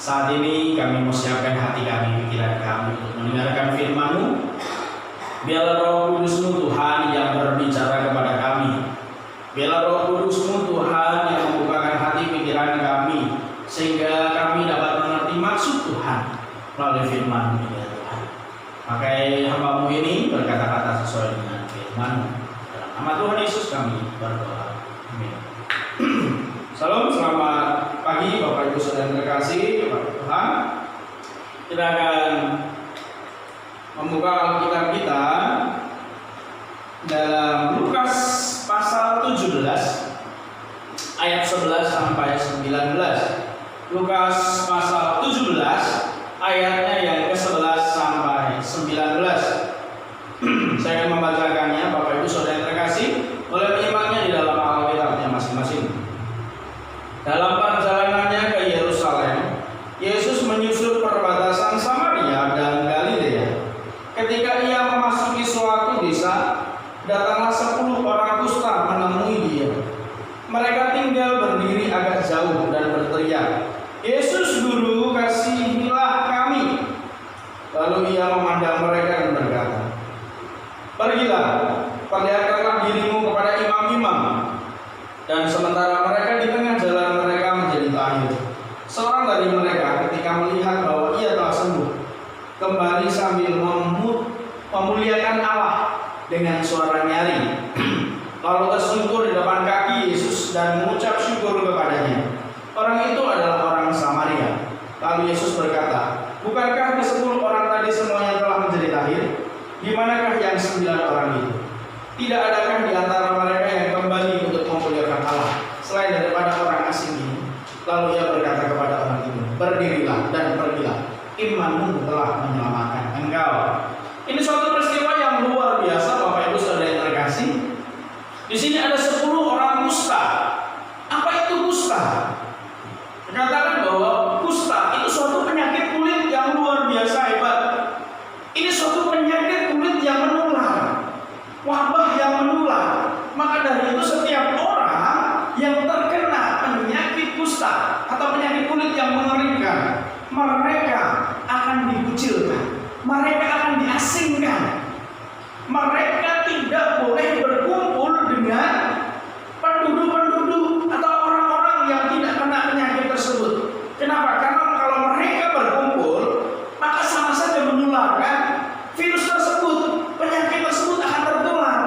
Saat ini kami mau siapkan hati kami, pikiran kami untuk mendengarkan firman-Mu. Biarlah Roh Kudus-Mu Tuhan yang berbicara kepada kami. Biarlah Roh Kudus-Mu Tuhan yang membukakan hati pikiran kami, sehingga kami dapat mengerti maksud Tuhan melalui firman-Mu ya Tuhan. Pakai hamba-Mu ini berkata-kata sesuai dengan firman-Mu. Dalam nama Tuhan Yesus kami berdoa. Amin. Salam, selamat pagi Bapak Ibu Saudara yang terkasih kepada Tuhan. Kita akan membuka Alkitab kita dalam Lukas pasal 17 ayat 11 sampai 19. Lukas pasal 17 ayatnya yang ke-11 sampai 19. Saya akan membacakannya. Bapak Ibu Saudara yang terkasih, boleh menyimaknya di dalam Alkitabnya masing-masing. Dalam perjalanannya ke Yerusalem, Yesus menyusur perbatasan Samaria dan Galilea. Ketika ia memasuki suatu desa, datanglah 10 orang kusta menemui dia. Mereka tinggal berdiri agak jauh dan berteriak, "Yesus Guru, kasihilah kami." Lalu ia memandang mereka dan berkata, "Pergilah, perlihatkanlah dirimu kepada imam-imam." Dan sementara mereka di tengah jalan, mereka menjadi tahir. Seorang dari mereka ketika melihat bahwa ia telah sembuh, kembali sambil memuliakan Allah dengan suara nyaring. Lalu tersungkur di depan kaki Yesus dan mengucap syukur kepadanya. Orang itu adalah orang Samaria. Lalu Yesus berkata, "Bukankah ke-10 orang tadi semuanya telah menjadi tahir? Di manakah yang 9 orang itu? Tidak adakah di antara mereka yang kembali untuk memuliakan Allah selain daripada orang asing ini?" Lalu ia berkata kepada orang itu, "Berdirilah dan pergilah, imanmu telah menyelamatkan engkau." Ini suatu peristiwa yang luar biasa, Bapak Ibu Saudara yang terkasih. Di sini ada 10 orang kusta. Apa itu kusta? Dikatakan bahwa kusta itu suatu penyakit kulit yang luar biasa hebat. Ini suatu penyakit kulit yang menular, wabah yang menular. Maka dari itu setiap orang yang terkena penyakit kusta atau penyakit kulit yang mengerikan, mereka akan dikucilkan, mereka akan diasingkan. Mereka tidak boleh berkumpul dengan penduduk-penduduk atau orang-orang yang tidak kena penyakit tersebut. Kenapa? Karena kalau mereka berkumpul, maka sama saja menularkan virus tersebut. Penyakit tersebut akan tertular.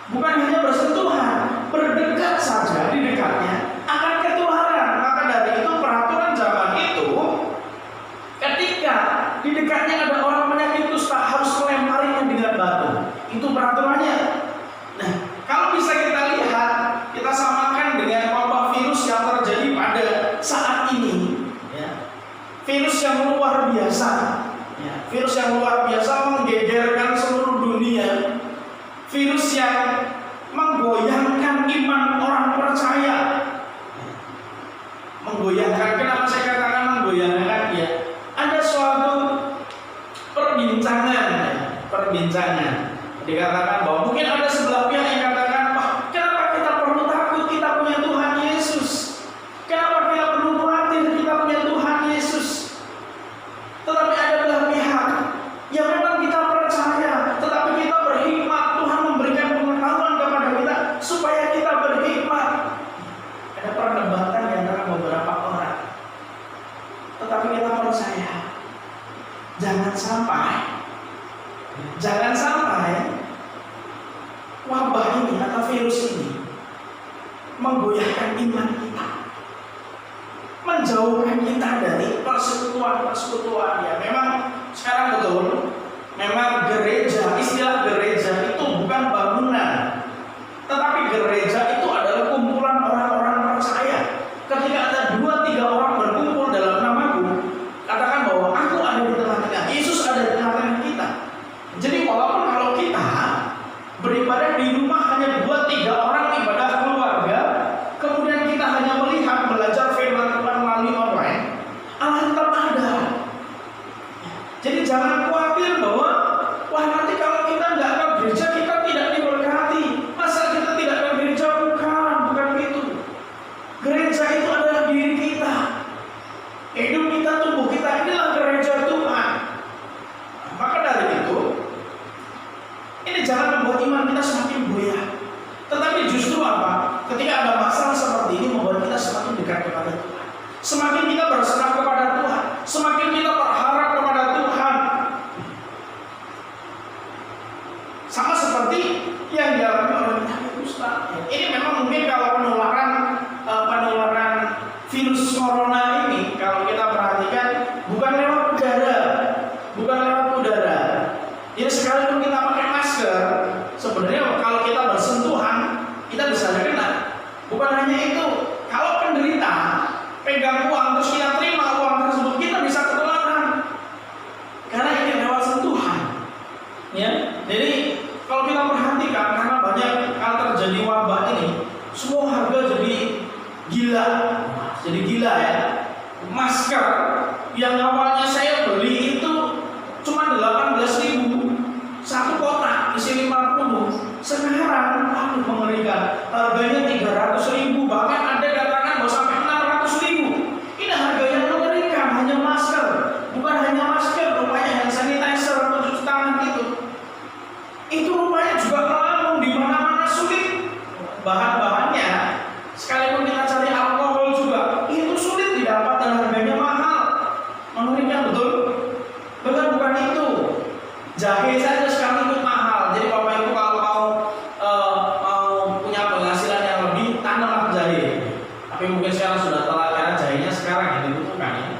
Bukan hanya bersentuhan, berdekat saja di dekatnya akan ketularan. Maka dari itu peraturan zaman itu, ketika di dekatnya ada orang penyakit kusta harus melemparinya dengan batu. Itu peraturannya. Nah, kalau bisa kita lihat, kita samakan dengan wabah virus yang terjadi pada saat ini, ya. Virus yang luar biasa, ya. Virus yang luar biasa menggegerkan seluruh dunia. Virus yang menggoyangkan iman orang percaya. Menggoyangkan, kenapa saya katakan menggoyangkan? Ya, ada suatu perbincangan. Dikatakan bahwa mungkin ada sebelah pihak yang katakan, "Wah, kenapa kita perlu takut? Kita punya Tuhan Yesus. Kenapa kita perlu khawatir? Kita punya Tuhan Yesus." Tetapi ada belah pihak yang memang kita percaya, tetapi kita berhikmat. Tuhan memberikan pengetahuan kepada kita supaya kita berhikmat. Ada perdebatan di antara beberapa orang, tetapi kita percaya. Jangan sampai wabah ini atau virus ini menggoyahkan iman kita, menjauhkan kita dari persekutuan. Ya, memang sekarang betul, memang gereja, istilah gereja itu bukan bangunan, tetapi gereja itu adalah kumpulan orang-orang percaya. Ketika ada 2-3 orang berkumpul dalam namaku, katakan bahwa aku ada di tengah-tengah, Yesus ada di tengah-tengah kita. Jadi walaupun kalau kita beribadah di rumah hanya 2-3 orang ibadah keluarga, kemudian kita hanya melihat belajar firman Tuhan melalui online, Allah tetap ada. Jadi jangan khawatir bahwa wah nanti kalau kita nggak ke gereja kita tidak diberkati. Masa kita tidak ke gereja? Bukan begitu. Gereja gereja itu adalah diri kita. Hidup kita, tubuh kita inilah gereja Tuhan. Maka dari itu, ini jangan membuat iman kita semakin goyah. Tetapi justru apa? Ketika ada masalah seperti ini membuat kita semakin dekat kepada Tuhan. Semakin kita berserah kepada Tuhan, semakin kita berharap kepada Tuhan. Sama seperti yang dialami oleh penyakit kusta. Ini memang mungkin kalau penularan virus corona ini, kalau kita perhatikan bukan lewat udara. Jadi sekalipun kita pakai masker, sebenarnya kalau kita bersentuhan, kita bisa kena. Bukan hanya itu, kalau penderita pegang uang terus kita terima uang tersebut, kita bisa ketularan. Karena ini lewat sentuhan. Ya, jadi kalau kita perhatikan, karena banyak kalau terjadi wabah ini, semua harga jadi gila ya. Masker yang awalnya saya beli itu cuma 18.000 satu kotak isi 50, sekarang mengerikan, harganya 300.000, bahkan ada katakan bahwa sampai 600.000. Ini harga yang mengerikan. Hanya masker, bukan hanya masker, rupanya hand sanitizer, cuci tangan itu rupanya juga melambung di mana-mana sulit. Bahan-bahannya, sekalipun kita cari alkohol juga, itu sulit didapat dan harganya mahal. Mengerikan betul. Bahkan bukan itu, jahe saja sekalipun mahal. Jadi Bapak Ibu kalau mau punya penghasilan yang lebih, tanamlah jahe. Tapi mungkin sekarang sudah telat karena jahenya sekarang yang dibutuhkan ya.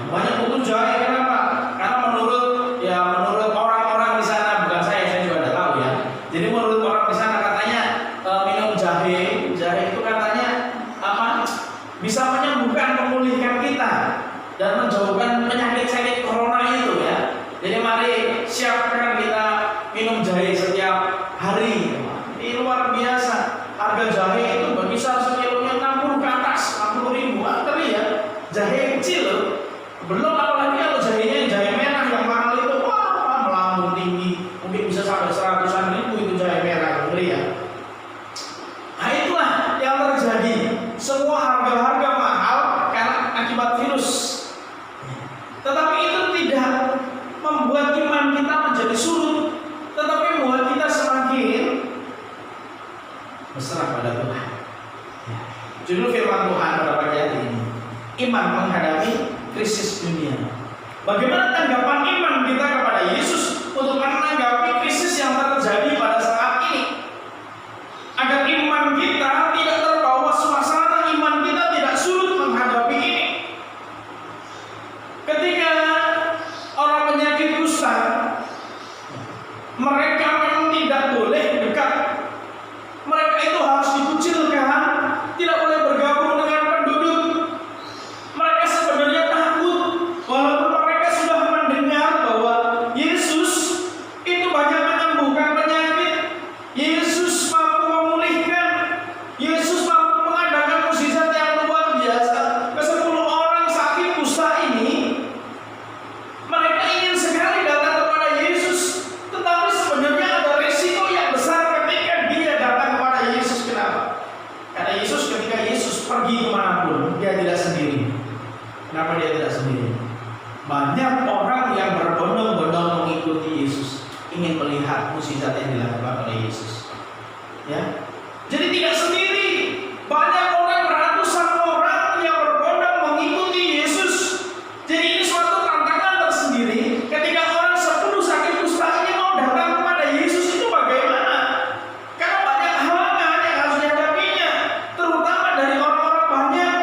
Yang banyak butuh jahe, kenapa? Karena menurut orang-orang di sana, bukan saya juga tidak tahu ya. Jadi menurut orang di sana katanya minum jahe itu katanya apa? Bisa menyembuhkan, memulihkan kita dan menjauhkan penyakit corona itu ya. Jadi mari siapkan kita minum jahe setiap hari. Ini luar biasa. Harga jahe itu berkisar sekilonya 60 ke atas, 60.000. Tapi ya, jahe kecil loh. Belum apalagi kalau jahenya jahe merah yang mahal itu, wah melambung tinggi. Mungkin bisa sampai 100-an ribu itu jahe merah, beli ya. Nah itulah yang terjadi. Semua harga-harga mahal karena akibat virus. Tetapi itu tidak membuat iman kita menjadi surut, tetapi membuat kita semakin berserah pada Tuhan. Judul firman Tuhan pada pagi hari ini, iman menghadapi krisis dunia. Bagaimana tanggapan iman kita kepada Yesus untuk menanggapi krisis yang terjadi pada saat ini? Agar iman kita tidak terbawa suasana, iman kita tidak surut menghadapi ini. Ketika orang penyakit kusta, mereka memang tidak boleh dekat. Mereka itu harus dikucilkan, tidak boleh bergabung dengan penduduk. Mereka sebenarnya takut, walaupun mereka sudah mendengar bahwa Yesus itu banyak menyembuhkan penyakit, Yesus mampu memulihkan, Yesus mampu mengadakan mukjizat yang luar biasa. Ke-10 orang sakit kusta ini, mereka ingin sekali datang kepada Yesus, tetapi sebenarnya ada risiko yang besar ketika dia datang kepada Yesus. Kenapa? Karena ketika Yesus pergi kemanapun, dia tidak sendiri. Kenapa dia tidak sendiri? Banyak orang yang berbondong-bondong mengikuti Yesus, ingin melihat mukjizat yang dilakukan oleh Yesus. Ya, jadi tidak sendiri. Banyak orang, ratusan orang yang berbondong mengikuti Yesus. Jadi ini suatu tantangan tersendiri. Ketika orang 10 sakit kusta ini mau datang kepada Yesus, itu bagaimana? Karena banyak halangan yang harus dihadapinya, terutama dari orang-orang banyak.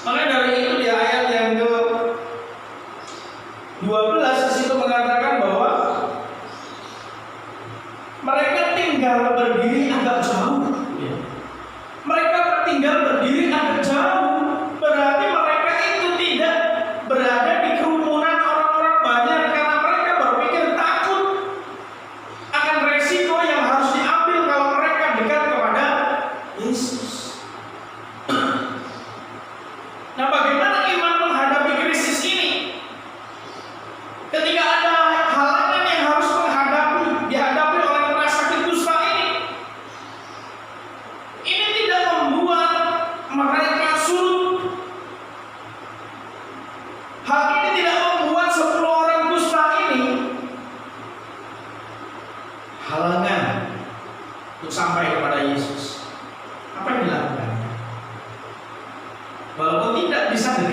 Makanya dari itu di ayat yang ke-12 disitu mengatakan bahwa mereka tinggal berdiri agak jauh. Mereka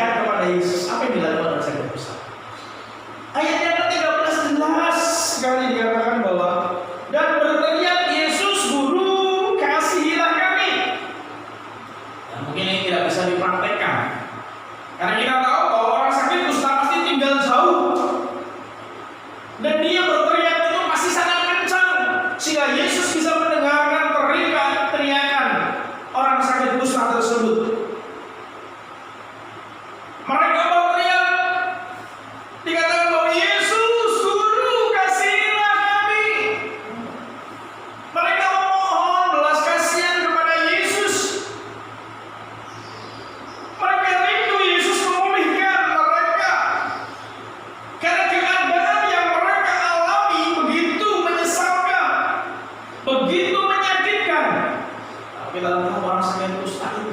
dekat kepada Yesus, apa yang dilakukan orang sakit kusta? Ayat yang ke-13 jelas sekali dikatakan bahwa dan berteriak, Yesus Guru, kasihilah kami. Ya, mungkin ini tidak bisa dipraktekkan, karena kita tahu bahwa orang sakit kusta pasti tinggal jauh, dan dia berteriak itu pasti sangat kencang, sehingga Yesus bisa mendengarkan teriakan orang sakit kusta tersebut. Mereka berteriak, dikatakan bahwa Yesus Guru, kasihilah kami. Mereka memohon belas kasihan kepada Yesus. Mereka rindu Yesus memulihkan mereka, karena keadaan yang mereka alami begitu menyesalkan, begitu menyakitkan. Kita tahu orang sakit kusta itu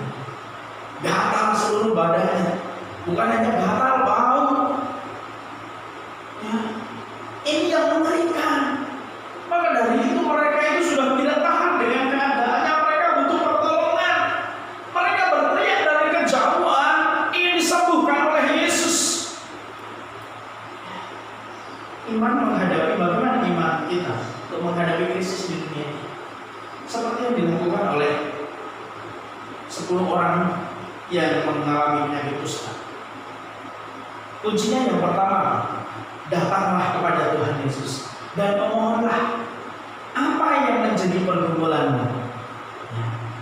gatal seluruh badannya, bukan hanya gatal, bau. Ya, ini yang mengerikan. Maka dari itu mereka itu sudah tidak tahan dengan keadaannya, mereka butuh pertolongan. Mereka berteriak dari kejauhan, ingin disembuhkan oleh Yesus. Iman menghadapi, bagaimana iman kita untuk menghadapi krisis di dunia ini? Seperti yang dilakukan oleh 10 orang yang mengalami penyakit kusta. Kuncinya yang pertama, datanglah kepada Tuhan Yesus dan memohonlah apa yang menjadi pergumulanmu.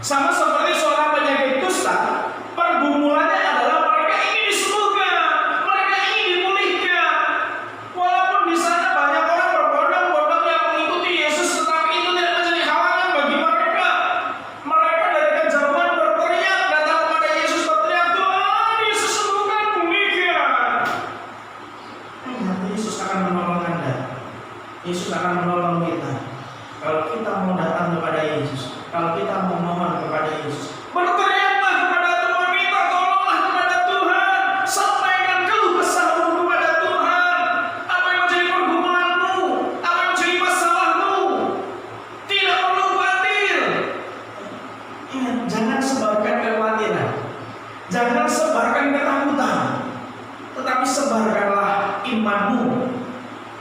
Sama seperti seorang penyakit kusta, pergumulannya adalah mereka ingin disembuhkan, mereka ingin dipulihkan. Walaupun di sana banyak orang berbondong-bondong yang mengikuti Yesus, tetapi itu tidak menjadi halangan bagi mereka. Mereka dari kejauhan berteriak, datang kepada Yesus, berteriak, Tuhan Yesus sembuhkan, pulihkan. Yesus akan menolong Anda. Yesus akan menolong kita. Kalau kita mau datang kepada Yesus, kalau kita mau mohon kepada Yesus, berteriaklah kepada Tuhan, minta tolonglah kepada Tuhan, sampaikan keluh kesahmu kepada Tuhan. Apa yang menjadi pergumulanmu, apa yang menjadi masalahmu, tidak perlu khawatir. Ingat, jangan sebarkan kekhawatiran, jangan sebarkan ketakutan, tetapi sebarkanlah imanmu,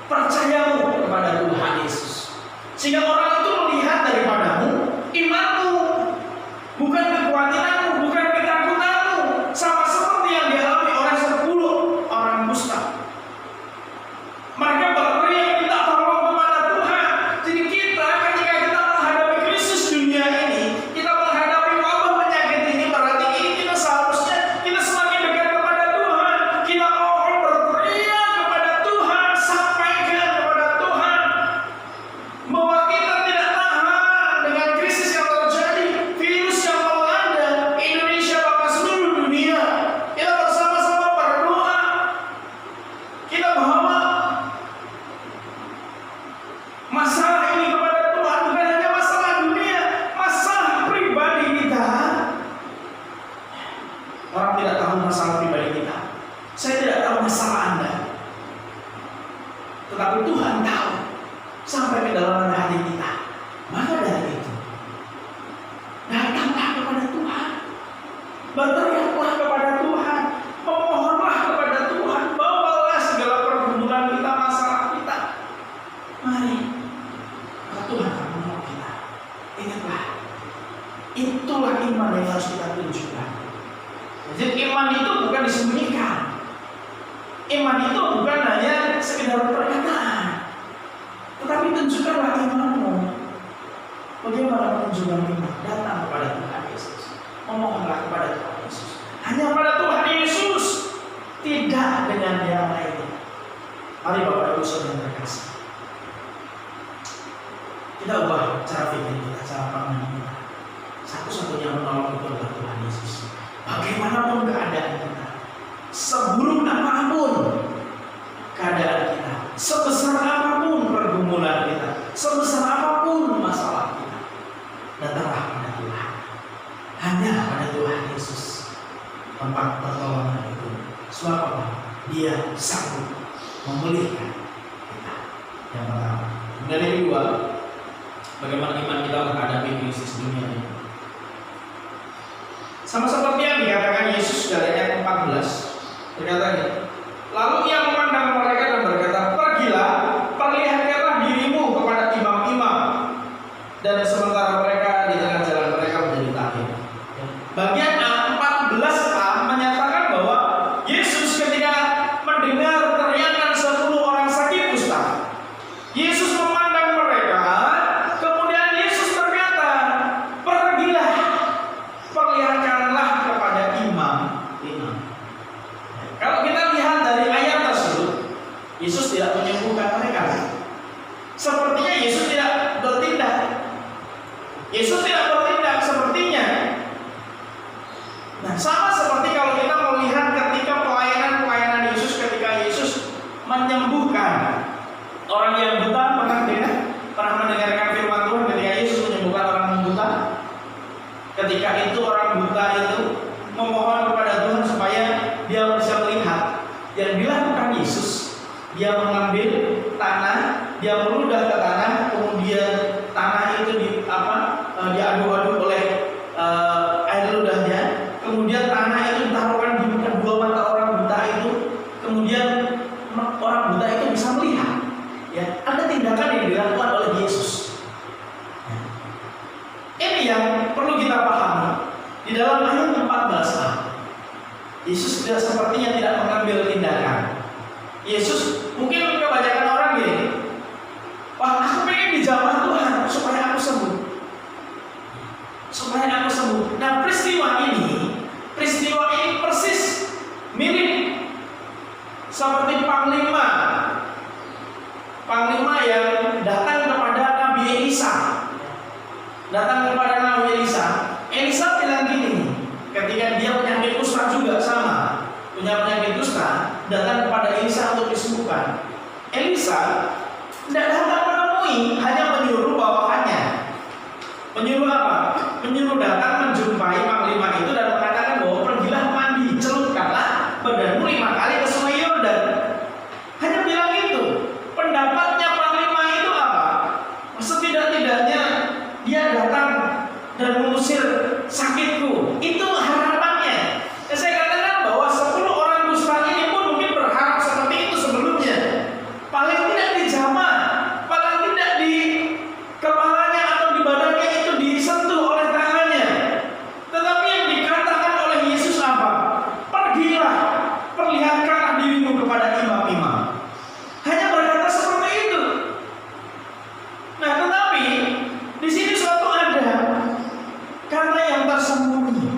percayamu kepada Tuhan Yesus, sehingga orang itu melihat daripadamu imanmu, bukan kekhawatiranmu, bukan ketakutanmu. Sama seperti yang dialami oleh 10 orang kusta. Mereka berteriak minta tolong kepada Tuhan. Jadi kita ketika kita menghadapi krisis dunia ini, kita menghadapi wabah penyakit ini, berarti ini kita seharusnya kita semakin dekat kepada Tuhan. Kita mohon, berteriak kepada Tuhan, sampaikan kepada Tuhan bahwa kita tidak tahan dengan krisis yang terjadi, virus yang melanda Indonesia bahkan seluruh dunia. Kita bersama-sama berdoa, kita bawa masalah ini kepada Tuhan, bukan hanya masalah dunia, masalah pribadi kita. Orang tidak tahu masalah pribadi kita. Saya tidak tahu masalah Anda, tetapi Tuhan tahu sampai ke dalam hati kita. Maka dari itu, datanglah kepada Tuhan, berteriaklah kepada Tuhan, memohonlah kepada Tuhan, bawalah segala pergumulan kita, masalah kita. Mari, maka Tuhan akan menolong kita. Ingatlah, itulah iman yang harus kita tunjukkan. Jadi iman itu bukan disembunyikan. Iman itu bukan hanya sekedar perkataan, tetapi tunjukkanlah imanmu. Bagaimana menunjukkan iman? Datang kepada Tuhan Yesus, memohonlah kepada Tuhan Yesus, hanya pada Tuhan Yesus, tidak dengan yang lainnya. Mari Bapak Ibu Saudara yang terkasih, kita ubah cara pikir kita, cara pandang kita. Satu-satunya menolong itu adalah Tuhan Yesus. Bagaimanapun keadaan kita, seburuk apapun keadaan kita, sebesar apapun pergumulan kita, sebesar apapun masalah kita, datanglah pada Tuhan. Hanya pada Tuhan Yesus tempat pertolongan itu. Sebab apa? Dia sanggup memulihkan kita. Yang pertama. Dan yang kedua, bagaimana iman kita menghadapi krisis dunia ini? Sama seperti yang dikatakan Yesus dari ayat 14, Berkata ini, lalu ia memandang mereka dan berkata, pergilah, perlihatkanlah dirimu kepada imam-imam. Dan sementara mereka di tengah jalan mereka menjadi takut. Bagian A14a menyatakan bahwa Yesus ketika mendengar teriakan 10 orang sakit kusta, Yesus memandang mereka, kemudian Yesus berkata, pergilah, perlihatkanlah kepada imam-imam. Kalau kita lihat dari ayat tersebut, Yesus tidak menyembuhkan mereka. Sepertinya Yesus tidak bertindak. Yesus tidak bertindak sepertinya. Nah, sama seperti kalau kita melihat ketika pelayanan Yesus, ketika Yesus menyembuhkan orang yang buta. Pernah mendengarkan firman Tuhan ketika Yesus menyembuhkan orang buta? Ketika itu orang buta itu memohon kepada Tuhan supaya dia bisa melihat. Yang dilakukan Yesus, dia mengambil tanah, dia meludah ke tanah, kemudian tanah itu diaduk-aduk oleh air ludahnya, kemudian tanah itu ditaruhkan di kedua mata orang buta itu, kemudian orang buta itu bisa melihat. Ya, ada tindakan yang dilakukan oleh Yesus. Ini yang perlu kita pahami. Di dalam ayat 14a, Yesus tidak sepertinya tidak mengambil tindakan. Yesus mungkin kebanyakan orang gini, wah, aku pengen dijamah Tuhan supaya aku sembuh. Nah, peristiwa ini persis mirip seperti panglima yang datang kepada Nabi Elisa. Elisa bilang gini, ketika dia penyakit kusta juga sama, punya penyakit kusta, datang kepada Elisa untuk disembuhkan. Elisa tidak datang menemui, hanya menyuruh bawahannya. Menyuruh apa? Menyuruh datang menjumpai panglima itu dan mengatakan bahwa pergilah mandi, celupkanlah badanmu 5 kali ke Sungai Yordan. Hanya bilang itu. Pendapatnya panglima itu apa? Setidak-tidaknya dia datang dan mengusir sakitku. Itu harapannya. Saya katakan bahwa 10 orang kusta ini pun mungkin berharap seperti itu sebelumnya. Paling tidak dijamah, paling tidak di kepalanya atau di badannya itu disentuh oleh tangannya. Tetapi yang dikatakan oleh Yesus apa? Pergilah, perlihatkanlah dirimu kepada imam-imam. Hanya berkata seperti itu. Nah, tetapi di sini suatu ada karena yang tersembunyi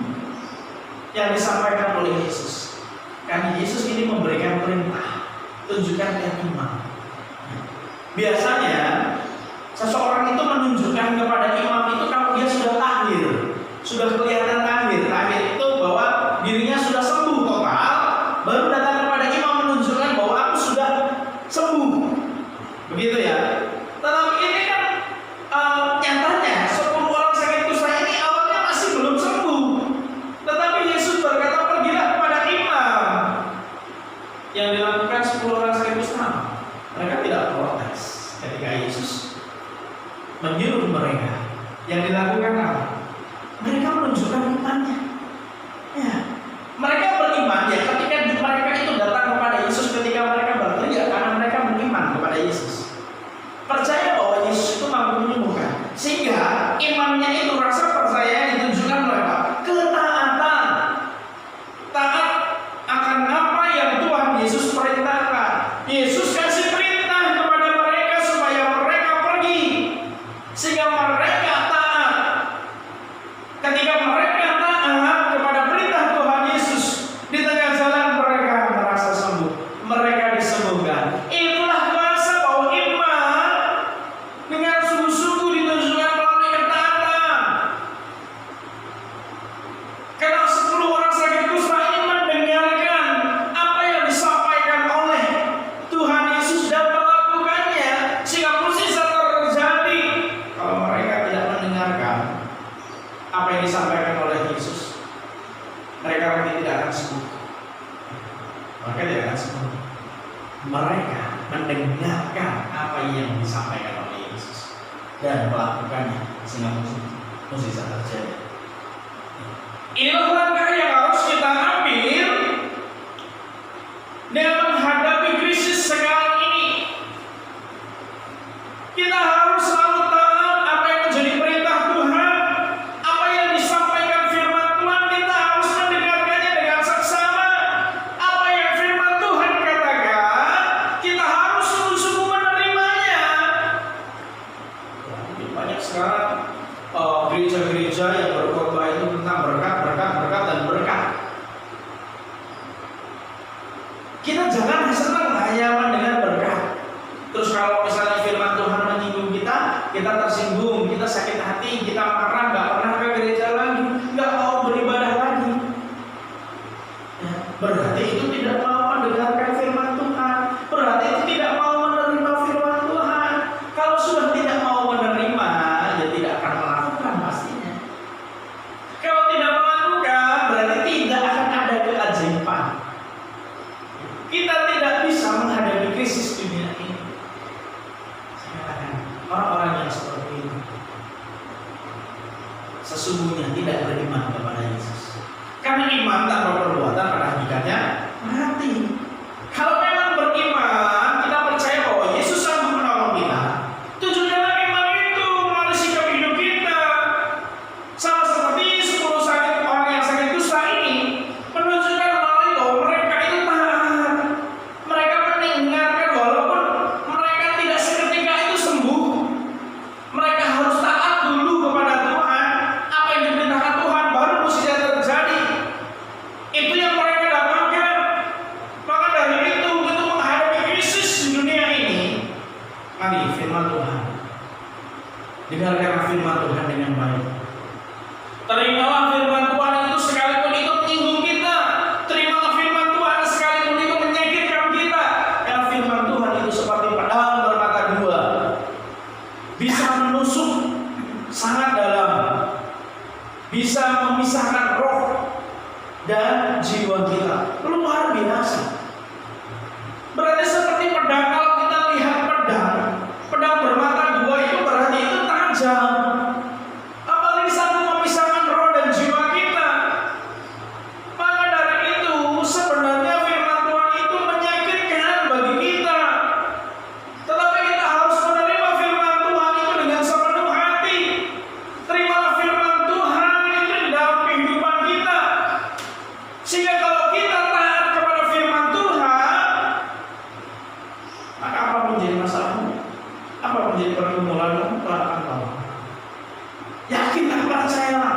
yang disampaikan oleh Yesus. Karena Yesus ini memberikan perintah, tunjukkan ke imam. Biasanya seseorang itu menunjukkan kepada imam itu kalau dia sudah tahir, sudah kelihatan tahir. Tahir itu bahwa dirinya sudah sembuh total, baru datang kepada imam menunjukkan bahwa aku sudah sembuh. Begitu ya. Tetapi ini kan nyatanya 10 orang sakit kusta ini awalnya masih belum sembuh. Tetapi Yesus berkata pergilah kepada imam. Yang dilakukan 10 orang sakit kusta, mereka tidak protes ketika Yesus menyuruh mereka. Yang dilakukan apa? Mereka menunjukkan imannya. Ya, mereka beriman ya ketika mereka itu datang kepada Yesus, ketika mereka berteriak karena mereka beriman kepada Yesus. Percaya bahwa Yesus itu mampu menyembuhkan. Sehingga imannya itu, rasa percaya ditunjukkan oleh apa? Ketaatan. Taat akan apa yang Tuhan Yesus perintahkan. Yesus kasih perintah kepada mereka supaya mereka pergi, sehingga mereka taat. Ketika mereka taat kepada perintah Tuhan Yesus, di tengah jalan mereka merasa sembuh, mereka disembuhkan. Itulah kuasa bahwa iman dengan sungguh-sungguh ditunjukkan melalui ketaatan. Karena 10 orang sakit kusta ini mendengarkan apa yang disampaikan oleh Tuhan Yesus dan melakukannya, sehingga mukjizat terjadi. Kalau mereka tidak mendengarkan apa yang disampaikan oleh Yesus, mereka mungkin tidak akan sembuh. Mereka tidak akan sembuh. Mereka mendengarkan apa yang disampaikan oleh Yesus dan melakukannya, sehingga mukjizat terjadi. Inilah langkah yang harus kita ambil jangan senang hanya mendengar berkat. Terus kalau misalnya firman Tuhan menyinggung kita, kita tersinggung, kita sakit hati, kita marah, nggak pernah ke gereja lagi, nggak mau beribadah lagi. Ya, berarti itu tidak mau mendengarkan firman Tuhan. Berarti itu tidak mau menerima firman Tuhan. Kalau sudah tidak mau menerima, ya tidak akan melakukan pastinya. Kalau tidak melakukan, berarti tidak akan ada keajaiban. Kita tidak bisa menghadapi krisis dunia ini. Orang-orang yang seperti ini sesungguhnya tidak beriman kepada Yesus. Karena iman tanpa perbuatan pada hakikatnya mati. Kalau memang beriman, kita percaya bahwa Yesus sanggup menolong kita. Tujuannya iman itu melalui sikap hidup kita. Sama seperti 10 orang yang sakit kusta ini menunjukkan melalui bahwa mereka itu taat. Mereka mendengarkan walaupun mereka tidak seketika itu sembuh. Mereka harus taat dulu kepada Tuhan. Apa yang diperintahkan Tuhan baru mujizat terjadi. Itu yang mereka dapatkan. Maka dari itu untuk menghadapi krisis di dunia ini, mari firman Tuhan. Dengarkan firman Tuhan dengan baik. Terimalah firman Tuhan itu sekalipun itu menyinggung kita. Terimalah firman Tuhan sekalipun itu menyakitkan kita. Karena firman Tuhan itu seperti pedang bermata dua, bisa menusuk sangat dalam, bisa memisahkan roh dan jiwa kita. Luar biasa. Berarti seperti pedang. Kalau kita lihat pedang bermata dua itu berarti itu tajam. Apalagi sanggup memisahkan roh dan jiwa kita. Maka dari itu sebenarnya firman Tuhan itu menyakitkan bagi kita. Tetapi kita harus menerima firman Tuhan itu dengan sepenuh hati. Terimalah firman Tuhan itu di dalam kehidupan kita. Sehingga kalau kita taat kepada firman Tuhan, maka apapun jadi masalahmu, apapun jadi pergumulanmu, Tuhan akan tahu. Yakinlah, percayalah.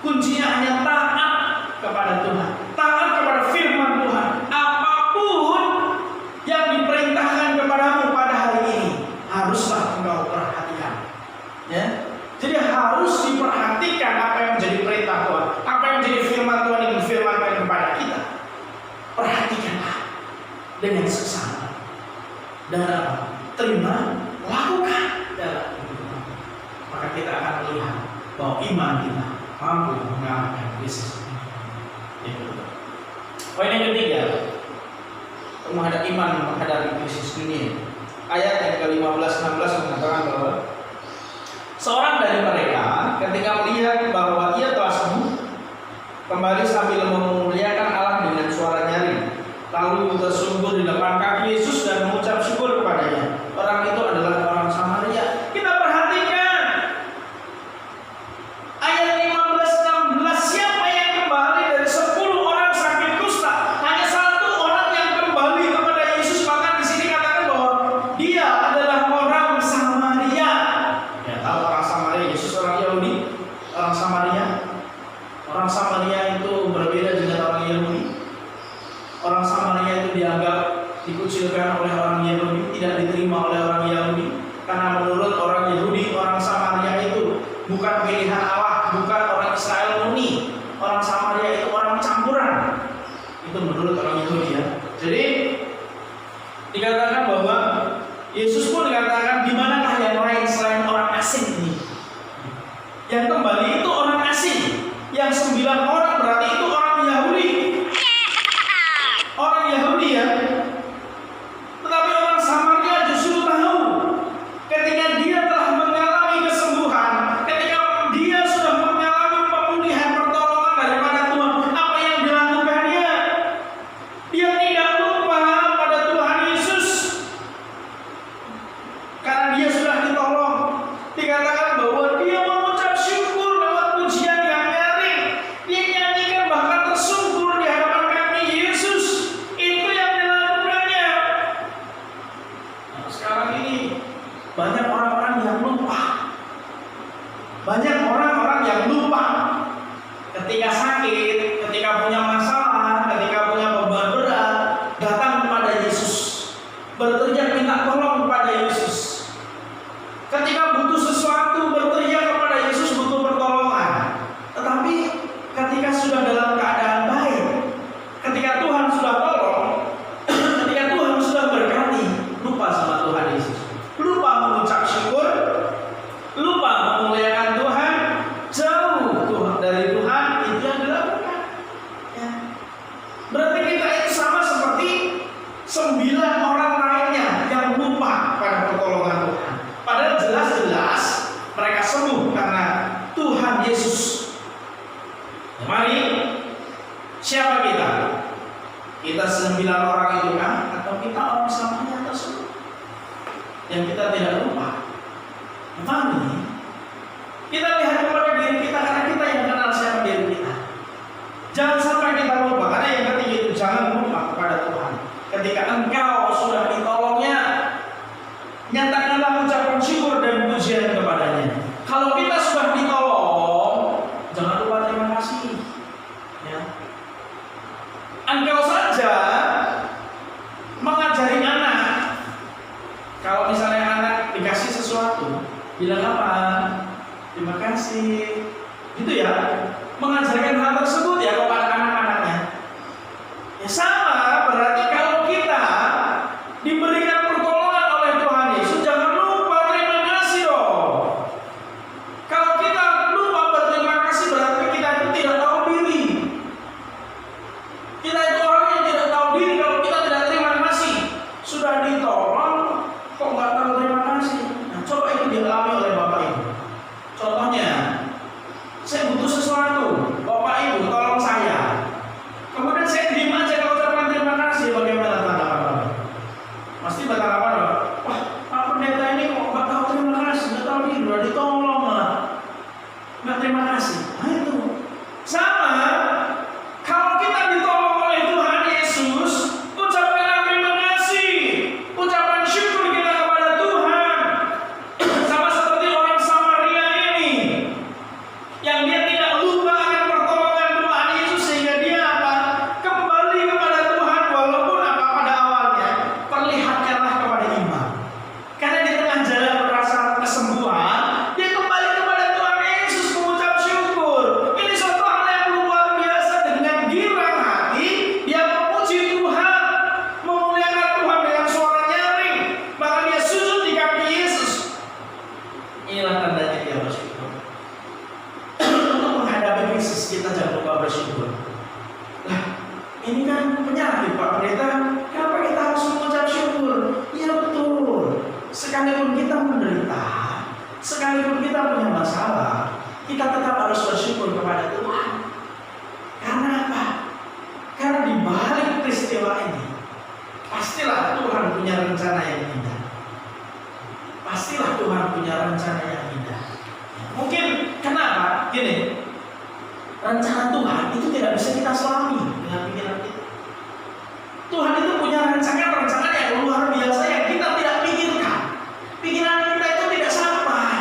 Kuncinya hanya taat kepada Tuhan, taat kepada firman Tuhan. Apapun yang diperintahkan kepadamu pada hari ini, haruslah engkau perhatikan. Ya, jadi harus diperhatikan apa yang menjadi perintah Tuhan, apa yang menjadi firman Tuhan yang difirmankan kepada kita. Perhatikanlah dengan seksama dan apa? Terima, lakukan dalam hidup. Maka kita akan melihat bahwa iman kita mampu mengalahkan krisis. Poin yang ketiga, menghadapi iman menghadapi krisis dunia. Ayat yang ke-15-16 mengatakan bahwa seorang dari mereka ketika melihat bahwa ia telah sembuh, kembali sambil memuliakan Allah dengan suara nyaring, lalu tersungkur di depan kaki Yesus dan mengucap syukur kepadanya. Orang itu adalah orang Samaria. Kita perhatikan ayat 15-16. Siapa yang kembali dari 10 orang sakit kusta? Hanya 1 orang yang kembali kepada Yesus. Bahkan di sini katakan bahwa dia adalah orang Samaria. Ya, tahu orang Samaria? Yesus orang Yahudi, orang Samaria. Orang Samaria itu berbeda dengan orang Yahudi. Orang Samaria itu dianggap dikucilkan oleh orang Yahudi, tidak diterima oleh orang Yahudi. Karena menurut orang Yahudi, orang Samaria itu bukan pilihan Allah, bukan orang Israel murni. Orang Samaria itu orang campuran. Itu menurut orang Yahudi ya. Jadi dikatakan bahwa Yesus pun dikatakan, di manakah yang lain selain orang asing ini? Yang kembali itu orang asing. Yang 9 orang berarti itu orang Yahudi. Orang Yahudi ya. Tetapi orang Samaria justru tahu ketika dia telah mengalami kesembuhan, ketika dia sudah mengalami pemulihan pertolongan daripada Tuhan, apa yang dilakukannya? 9 orang lainnya yang lupa pada pertolongan Tuhan. Padahal jelas-jelas mereka sembuh karena Tuhan Yesus. Mari, siapa kita? Kita 9 orang itu kan? Atau kita orang selamanya tersebut yang kita tidak lupa? Mari kita lihat kepada diri kita, karena kita yang kenal siapa diri kita. Jangan sampai kita lupa, karena yang ketiga itu jangan lupa kepada Tuhan. Ketika engkau sudah ditolongnya, nyatakanlah ucapan syukur dan pujian kepadanya. Kalau kita sudah ditolong, jangan lupa terima kasih. Ya. Engkau saja mengajari anak. Kalau misalnya anak dikasih sesuatu, bilang apa? Terima kasih. Gitu ya. Mengajarkan hal tersebut ya kepada anak-anaknya. Ya sama, berarti kalau kita diberikan pertolongan oleh Tuhan Yesus, jangan lupa terima kasih dong. Kalau kita lupa berterima kasih, berarti kita itu tidak tahu diri. Kita itu orang yang tidak tahu diri kalau kita tidak terima kasih. Sudah ditolong, kok nggak tahu terima kasih? Nah, coba itu dialami oleh Bapak Ibu. Contohnya, saya butuh sesuatu, Bapak Ibu tolong saya. Kemudian saya diam aja kalau ucapkan terima kasih, bagaimana tanggapan Bapak? Pasti bertanggapan, wah, Pak Pendeta ini kok nggak tahu terima kasih, nggak tahu diri, udah ditolong malah nggak terima kasih. Nah itu sama. Kalau kita ditolong oleh Tuhan Yesus, ucapkan terima kasih, ucapan syukur kita kepada Tuhan. Sama seperti orang Samaria ini, yang dia tidak lupa akan pertolongan Tuhan Yesus, sehingga dia apa? Kembali kepada Tuhan, walaupun apa pada awalnya perlihatkanlah kepada iman. Karena di tengah jalan merasa kesembuhan, dia kembali kepada Tuhan Yesus mengucap syukur. Ini suatu hal yang luar biasa. Dengan girang hati dia memuji Tuhan, memuliakan Tuhan dengan suara nyaring, bahkan dia sujud di kaki Yesus. Inilah tandanya dia bersyukur. Untuk menghadapi krisis kita jangan lupa bersyukur. Lah, ini kan penyakit Pak Pendeta. Kenapa kita harus mengucap syukur? Ya betul. Sekalipun kita menderita, sekalipun kita punya masalah, kita tetap harus bersyukur kepada Tuhan. Karena apa? Karena di balik peristiwa ini, pastilah Tuhan punya rencana yang indah. Pastilah Tuhan punya rencana yang indah. Mungkin kenapa? Gini, rencana Tuhan itu tidak bisa kita selami dengan pikiran kita. Tuhan itu punya rencana yang luar biasa yang kita tidak pikirkan. Pikiran kita itu tidak sampai.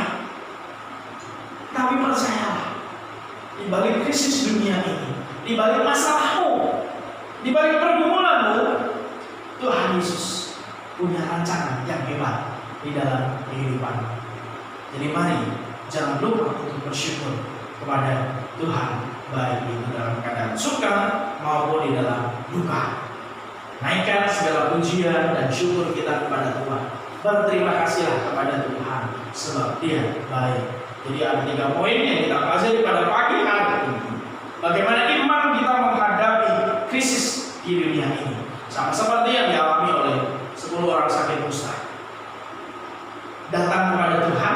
Tapi percayalah, di balik krisis dunia ini, di balik masalahmu, di balik pergumulanmu, Tuhan Yesus punya rencana yang hebat di dalam kehidupan. Jadi mari jangan lupa untuk bersyukur kepada Tuhan, baik itu dalam keadaan suka maupun di dalam duka. Naikkan segala pujian dan syukur kita kepada Tuhan. Berterima kasihlah kepada Tuhan sebab Dia baik. Jadi ada 3 poin yang kita pelajari pada pagi hari ini. Bagaimana iman kita menghadapi krisis di dunia ini. Sama seperti yang dialami oleh 10 orang sakit kusta. Datang kepada Tuhan,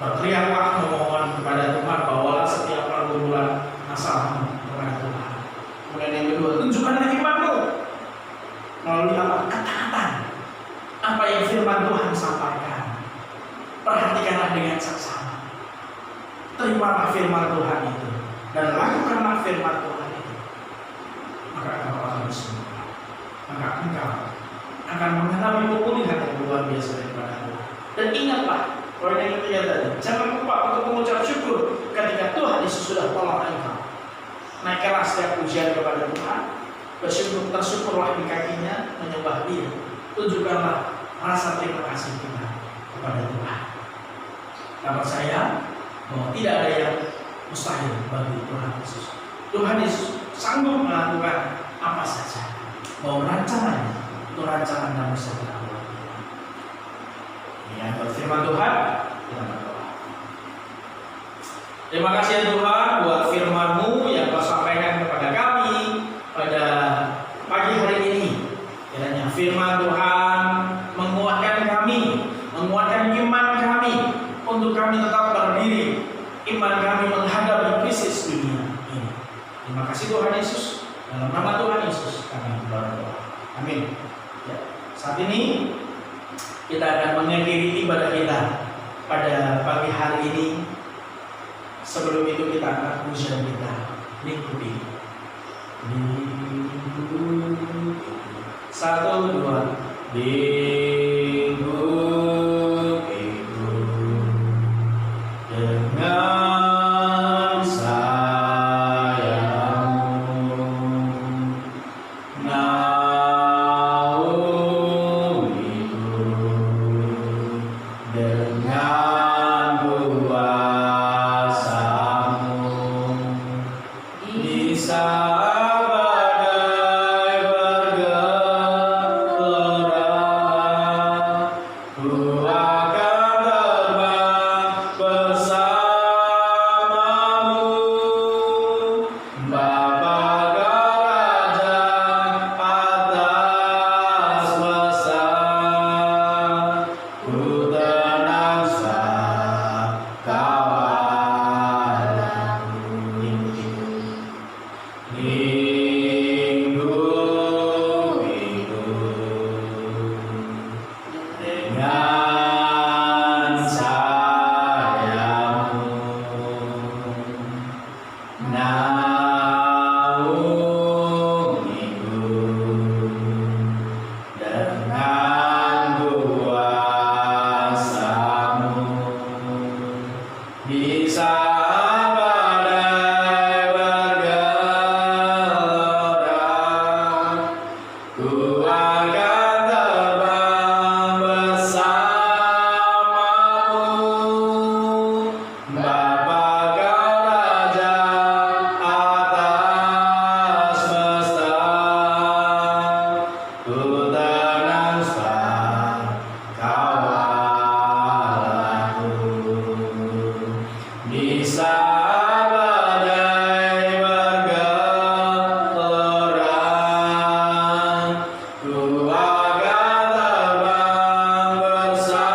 berteriaklah memohon kepada Tuhan, bawalah setiap pergumulan masalahmu kepada Tuhan. Kemudian yang kedua, tunjukkanlah imanmu melalui apa? Ketaatan. Apa yang firman Tuhan sampaikan, perhatikanlah dengan saksama. Terimalah firman Tuhan itu dan lakukanlah firman Tuhan itu. Maka engkau akan bersembuh. Maka engkau akan mengalami pemulihan yang luar biasa daripada Tuhan. Dan ingatlah, poin yang ketiga tadi, jangan lupa untuk mengucap syukur ketika Tuhan Yesus sudah tolong engkau. Naikkanlah setiap pujian kepada Tuhan, tersyukurlah di kakinya, menyembah Dia. Tunjukkanlah rasa terima kasih kita kepada Tuhan. Dan percaya bahwa tidak ada yang mustahil bagi Tuhan Yesus. Tuhan Yesus sanggup melakukan apa saja. Bahwa rancangannya itu rancangan damai sejahtera. Ya, berfirman Tuhan, kita berdoa. Terima kasih ya Tuhan buat firman-Mu yang Kau sampaikan kepada kami pada pagi hari ini. kasih Tuhan Yesus, dalam nama Tuhan Yesus kami berdoa. Amin. Ya, saat ini kita akan mengakhiri ibadah kita pada pagi hari ini. Sebelum itu kita akan pujian kita, Lingkupi. 1, 2. Lingkupiku dengan sayangmu, naungiku dengan kuasa-Mu di saat badai bergelora. Ku akan terbang bersama-Mu, Bapa Kerajaan atas semesta. Ku tenang sebab Kau Allahku. Lingkupiku dengan sayang-Mu, naungiku dengan kuasa-Mu di saat badai bergelora. Ku akan terbang bersama-Mu, Bapa Kerajaan atas semesta. Ku tenang sebab Kau Allahku. Di saat badai bergelora, ku akan terbang bersama-Mu,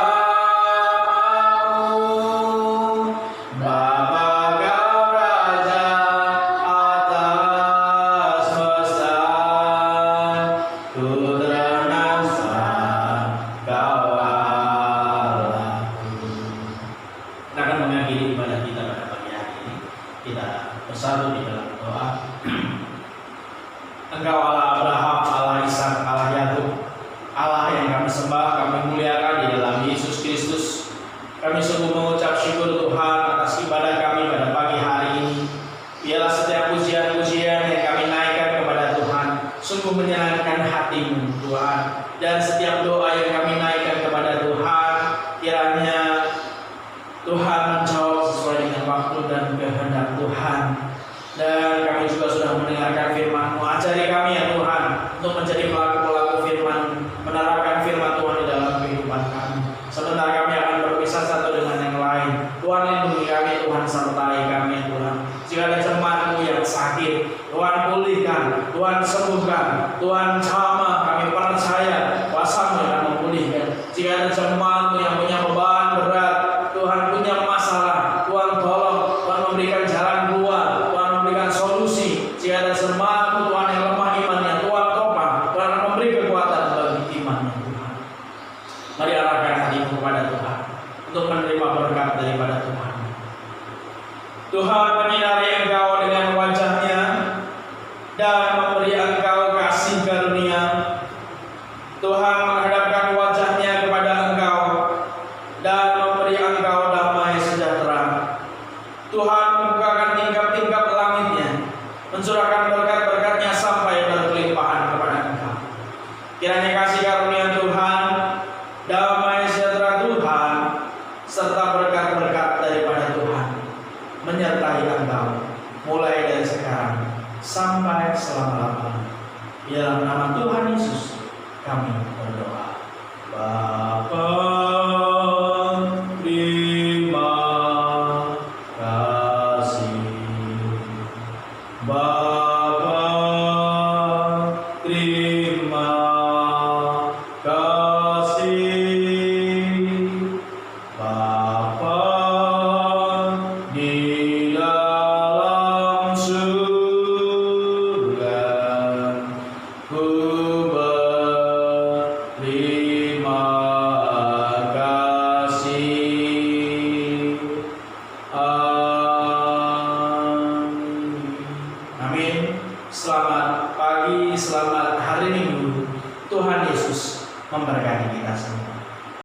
Bapa Kerajaan atas semesta. Ku tenang sebab Kau Allahku. Kita akan mengakhiri ibadah kita pada pagi hari ini. Kita bersatu di dalam doa. Engkau Allah Abraham, Allah Ishak, Allah Yakub, Allah yang kami sembah, kami muliakan di dalam Yesus Kristus. Kami sungguh mengucap syukur Tuhan atas ibadah kami pada pagi hari ini. Biarlah setiap pujian-pujian yang kami naikkan kepada Tuhan sungguh menyenangkan hati-Mu Tuhan. Dan setiap doa yang kami naikkan kepada Tuhan, kiranya Tuhan menjawab sesuai dengan waktu dan kehendak Tuhan. Dan kami juga sudah mendengarkan firman-Mu. Ajari kami ya Tuhan untuk menjadi pelaku-pelaku firman, menerapkan firman Tuhan di dalam kehidupan kami. Sebentar kami akan berpisah satu dengan yang lain. Tuhan lindungi kami, Tuhan sertai kami ya Tuhan. Jika ada jemaat-Mu yang sakit, Tuhan pulihkan, Tuhan sembuhkan, Tuhan jamah. Kami percaya kuasa-Mu yang akan memulihkan. Jika ada jemaat-Mu yang punya beban berat, Tuhan punya masalah, Tuhan tolong, Tuhan memberikan jalan keluar, Tuhan memberikan solusi. Jika ada jemaat-Mu Tuhan yang lemah imannya, Tuhan topang, Tuhan akan memberi kekuatan bagi imannya Tuhan. Mari arahkan hatimu kepada Tuhan untuk menerima berkat daripada Tuhan. Tuhan menyinari engkau dengan wajah-Nya dan memberi engkau kasih karunia. Tuhan menghadapkan wajah-Nya kepada engkau dan memberi engkau damai sejahtera. Tuhan membukakan tingkap-tingkap langit-Nya, mencurahkan berkat-berkat-Nya sampai berkelimpahan kepada engkau. Kiranya kasih karunia Tuhan, damai sejahtera Tuhan, serta berkat-berkat daripada Tuhan menyertai engkau mulai dari sekarang sampai selama-lamanya. Dalam nama Tuhan Yesus kami berdoa. Bapa, terima kasih. Bapa, terima kasih. Bapa, di dalam surga, memberkati kita semua.